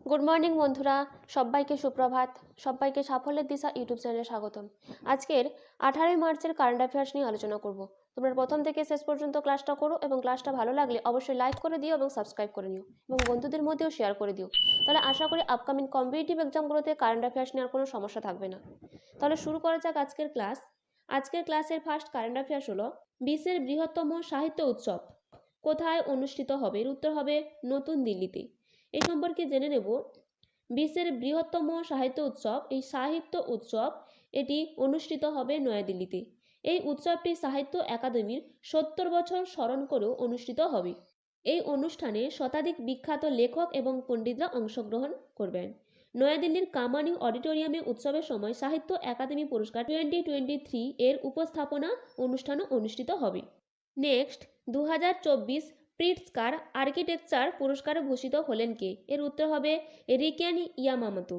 Good morning বন্ধুরা, সবাইকে সুপ্রভাত। সবাইকে সাফল্যের দিশা ইউটিউব চ্যানেলে স্বাগতম। আজকের 18ই মার্চের কারেন্ট অ্যাফেয়ার্স নিয়ে আলোচনা করব। তোমরা প্রথম থেকে শেষ পর্যন্ত ক্লাসটা করো এবং ক্লাসটা ভালো লাগলে অবশ্যই লাইক করে দিও এবং সাবস্ক্রাইব করে নিও এবং বন্ধুদের মধ্যেও শেয়ার করে দিও। তাহলে আশা করি আপকামিং কম্পিটিটিভ এক্সামগুলোতে কারেন্ট অ্যাফেয়ার্স নিয়ে আর কোনো সমস্যা থাকবে না। তাহলে শুরু করা যাক আজকের ক্লাস। আজকের ক্লাসের ফার্স্ট কারেন্ট অ্যাফেয়ার্স হলো বিশ্বের বৃহত্তম সাহিত্য উৎসব কোথায় অনুষ্ঠিত হবে? এর উত্তর হবে নতুন দিল্লিতে। এই সম্পর্কে জেনে নেব। বিশ্বের বৃহত্তম সাহিত্য উৎসব, এই সাহিত্য উৎসব এটি অনুষ্ঠিত হবে নয়াদিল্লিতে। এই উৎসবটি সাহিত্য একাডেমির 70 বছর স্মরণ করেও অনুষ্ঠিত হবে। এই অনুষ্ঠানে শতাধিক বিখ্যাত লেখক এবং পণ্ডিতরা অংশগ্রহণ করবেন। নয়াদিল্লির কামানি অডিটোরিয়ামে উৎসবের সময় সাহিত্য একাডেমি পুরস্কার 2023 এর উপস্থাপনা অনুষ্ঠানও অনুষ্ঠিত হবে। নেক্সট, 2024 প্রিটজকার আর্কিটেকচার পুরস্কারে ভূষিত হলেন কে? এর উত্তর হবে রিকেন ইয়ামামোতো।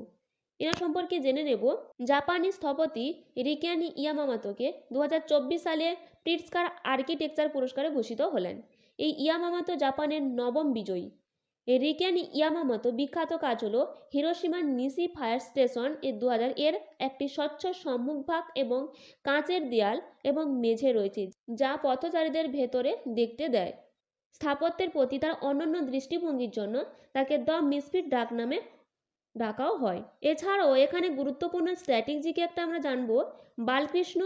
এনার সম্পর্কে জেনে নেব। জাপানি স্থপতি রিকেন ইয়ামামোতোকে 2024 সালে প্রিটজকার আর্কিটেকচার পুরস্কারে ভূষিত হলেন। এই ইয়ামামোতো জাপানের নবম বিজয়ী। রিকেন ইয়ামামোতো বিখ্যাত কাজ হলো হিরোশিমা নিশি ফায়ার স্টেশন এর 2000 এর একটি স্বচ্ছ সম্মুখভাগ এবং কাঁচের দেয়াল এবং মেঝে রয়েছে যা পথচারীদের ভেতরে দেখতে দেয়। স্থাপত্যের প্রতি তার অনন্য দৃষ্টিভঙ্গির জন্য তাকে দ্য মিসফিট ডাক নামে ডাকাও হয়। এছাড়াও এখানে গুরুত্বপূর্ণ স্ট্র্যাটেজিকে একটা আমরা জানবো। বালকৃষ্ণ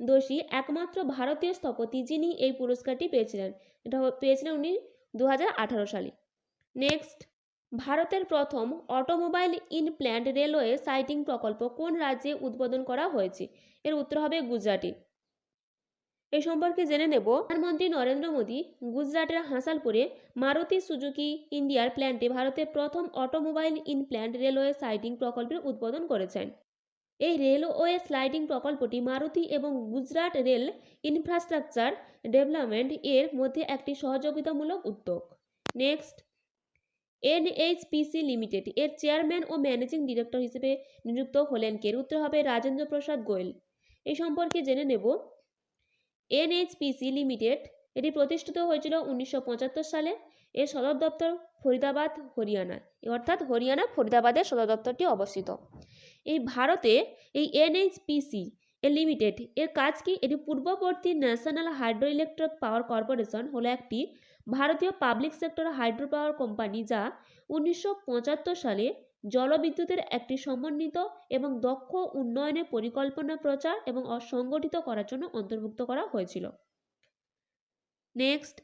দোষী একমাত্র ভারতীয় স্থপতি যিনি এই পুরস্কারটি পেয়েছিলেন। এটা পেয়েছিলেন উনি 2018 সালে। নেক্সট, ভারতের প্রথম অটোমোবাইল ইনপ্ল্যান্ট রেলওয়ে সাইটিং প্রকল্প কোন রাজ্যে উদ্বোধন করা হয়েছে? এর উত্তর হবে গুজরাটে। এই সম্পর্কে জেনে নেব। প্রধানমন্ত্রী নরেন্দ্র মোদী গুজরাটের হাসালপুরে মারুতি সুজুকি ইন্ডিয়ার প্ল্যান্টে ভারতের প্রথম অটোমোবাইল ইনপ্ল্যান্ট রেলওয়ে সাইটিং প্রকল্পের উদ্বোধন করেছেন। এই রেলওয়ে স্লাইডিং প্রকল্পটি মারুতি এবং গুজরাট রেল ইনফ্রাস্ট্রাকচার ডেভেলপমেন্ট এর মধ্যে একটি সহযোগিতামূলক উদ্যোগ। নেক্সট, এনএইচপিসি লিমিটেড এর চেয়ারম্যান ও ম্যানেজিং ডিরেক্টর হিসেবে নিযুক্ত হলেন কে? এর উত্তর হবে রাজেন্দ্র প্রসাদ গোয়েল। এই সম্পর্কে জেনে নেব। এনএইচপিসি লিমিটেড এটি প্রতিষ্ঠিত হয়েছিল 1975 সালে। এর সদর দপ্তর ফরিদাবাদ, হরিয়ানা, অর্থাৎ হরিয়ানা ফরিদাবাদের সদর দপ্তরটি অবস্থিত। এই ভারতে এই এনএইচপিসি লিমিটেড এর কাজ কি? এটি পূর্ববর্তী national hydro electric power corporation হলো একটি ভারতীয় public sector hydro power company যা 1975 সালে জলবিদ্যুতের একটি সমন্বিত এবং দক্ষ উন্নয়নের পরিকল্পনা প্রচার এবং সংগঠিত করার জন্য অন্তর্ভুক্ত করা হয়েছিল। Next,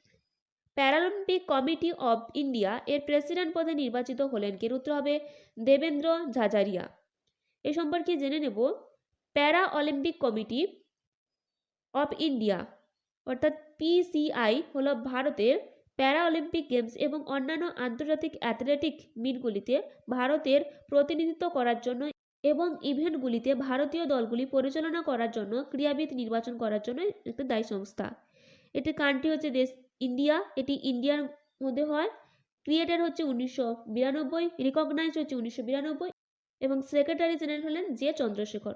Paralympic committee of India এর প্রেসিডেন্ট পদে নির্বাচিত হলেন কে? এর উত্তর হবে দেবেন্দ্র ঝাঝারিয়া। এই সম্পর্কে জেনে নেব। প্যারা অলিম্পিক কমিটি অফ ইন্ডিয়া অর্থাৎ পিসিআই হলো ভারতের প্যারা অলিম্পিক গেমস এবং অন্যান্য আন্তর্জাতিক অ্যাথলেটিক মিটগুলিতে ভারতের প্রতিনিধিত্ব করার জন্য এবং ইভেন্টগুলিতে ভারতীয় দলগুলি পরিচালনা করার জন্য ক্রীড়াবিদ নির্বাচন করার জন্য একটা দায়ী সংস্থা। এটির কান্ট্রি হচ্ছে দেশ ইন্ডিয়া। এটি ইন্ডিয়ার মধ্যে হয়। ক্রিয়েটেড হচ্ছে 1992, রিকগনাইজ হচ্ছে 1992 এবং সেক্রেটারি জেনারেল হলেন জে চন্দ্রশেখর।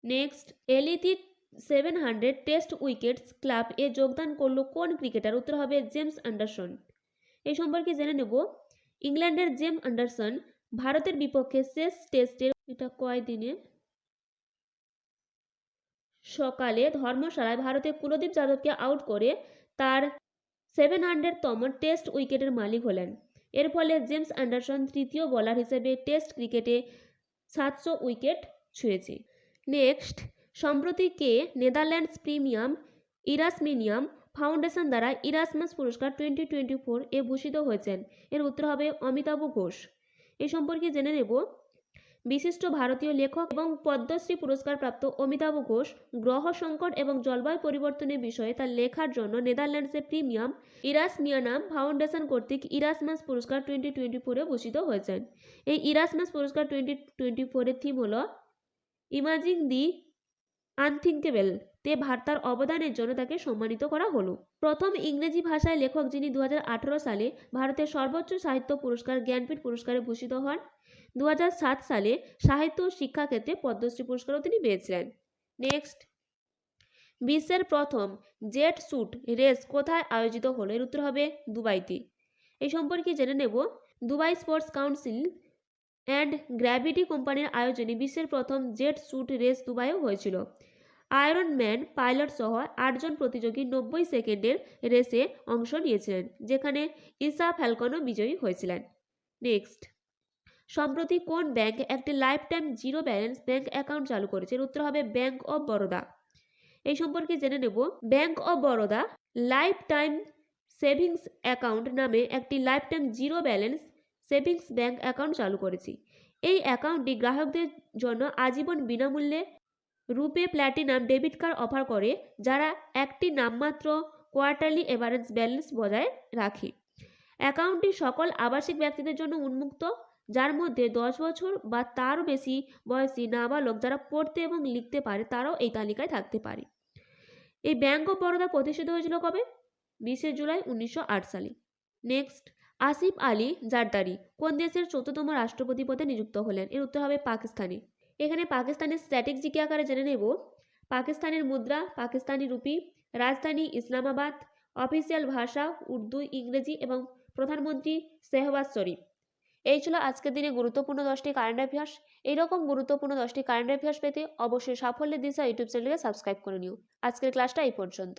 নেক্সট, এলিতি 700 টেস্ট উইকেটস ক্লাব এ যোগদান করলো কোন ক্রিকেটার? উত্তর হবে জেমস অ্যান্ডারসন। এই সম্পর্কে জেনে নেব। ইংল্যান্ডের জেমস অ্যান্ডারসন ভারতের বিপক্ষে শেষ টেস্টের এটা কয় দিনে সকালে ধর্মশালায় ভারতের কুলদীপ যাদবকে আউট করে তার 700তম টেস্ট উইকেটের মালিক হলেন। এর ফলে জেমস অ্যান্ডারসন তৃতীয় বোলার হিসেবে টেস্ট ক্রিকেটে 700 উইকেট ছুঁয়েছে। নেক্সট, সম্প্রতি কে নেদারল্যান্ডস প্রিমিয়াম ইরাসমিনিয়াম ফাউন্ডেশন দ্বারা ইরাসমাস পুরস্কার 2024 এ ভূষিত হয়েছেন? এর উত্তর হবে অমিতাভ ঘোষ। এই সম্পর্কে জেনে নেব। বিশিষ্ট ভারতীয় লেখক এবং পদ্মশ্রী পুরস্কারপ্রাপ্ত অমিতাভ ঘোষ গ্রহ সংকট এবং জলবায়ু পরিবর্তনের বিষয়ে তার লেখার জন্য নেদারল্যান্ডসের প্রিমিয়াম ইরাসমিয়ানাম ফাউন্ডেশন কর্তৃক ইরাসমাস পুরস্কার 2024 এ ভূষিত হয়েছেন। এই ইরাসমাস পুরস্কার 2024 এর থিম হলো ইমাজিং দি আনথিঙ্কেবল। তে তার অবদানের জন্য তাকে সম্মানিত করা হলো। প্রথম ইংরেজি ভাষায় লেখক যিনি 2018 সালে ভারতের সর্বোচ্চ সাহিত্য পুরস্কার জ্ঞানপীঠ পুরস্কারে ভূষিত হন। 2007 সালে সাহিত্য ও শিক্ষা ক্ষেত্রে পদ্মশ্রী পুরস্কারও তিনি পেয়েছিলেন। নেক্সট, বিশ্বের প্রথম জেট শ্যুট রেস কোথায় আয়োজিত হলো? এর উত্তর হবে দুবাইতে। এই সম্পর্কে জেনে নেব। Dubai sports council and gravity কোম্পানির আয়োজনে বিশ্বের প্রথম জেট স্যুট রেস দুবাইও হয়েছিল। আয়রন ম্যান পাইলট সহ 8 জন প্রতিযোগী 90 সেকেন্ডের রেসে অংশ নিয়েছিলেন, যেখানে ইসা ফ্যালকনও বিজয়ী হয়েছিলেন। নেক্সট, সম্প্রতি কোন ব্যাংক একটি life time zero balance bank account চালু করেছে? এর উত্তর হবে ব্যাংক অফ বরোদা। এই সম্পর্কে জেনে নেব। Bank of Baroda life time savings account নামে একটি life time zero balance savings bank account চালু করেছে। এই অ্যাকাউন্টটি গ্রাহকদের জন্য আজীবন বিনামূল্যে রুপে প্ল্যাটিনাম ডেবিট কার্ড অফার করে, যারা একটি নামমাত্র কোয়ার্টারলি এভারেজ ব্যালেন্স বজায় রাখে। অ্যাকাউন্টটি সকল আবাসিক ব্যক্তিদের জন্য উন্মুক্ত, যার মধ্যে 10 বছর বা তারও বেশি বয়সী নাবালক যারা পড়তে এবং লিখতে পারে তারাও এই তালিকায় থাকতে পারে। এই ব্যাংক অফ বরোদা প্রতিষ্ঠিত হয়েছিল কবে? 20 জুলাই 1908 সালে। নেক্সট, আসিফ আলী জারদারি কোন দেশের 14তম রাষ্ট্রপতি পদে নিযুক্ত হলেন? এর উত্তর হবে পাকিস্তানি। এখানে পাকিস্তানের স্ট্র্যাটেজিক আকারে জেনে নেব। পাকিস্তানের মুদ্রা পাকিস্তানি রুপি, রাজধানী ইসলামাবাদ, অফিসিয়াল ভাষা উর্দু, ইংরেজি এবং প্রধানমন্ত্রী শেহবাজ শরীফ। এই ছিল আজকের দিনে গুরুত্বপূর্ণ 10টি কারেন্ট অ্যাফেয়ার্স। এইরকম গুরুত্বপূর্ণ 10টি কারেন্ট অ্যাফেয়ার্স পেতে অবশ্যই সাফল্যের দিশা ইউটিউব চ্যানেলকে সাবস্ক্রাইব করে নিও। আজকের ক্লাসটা এই পর্যন্ত।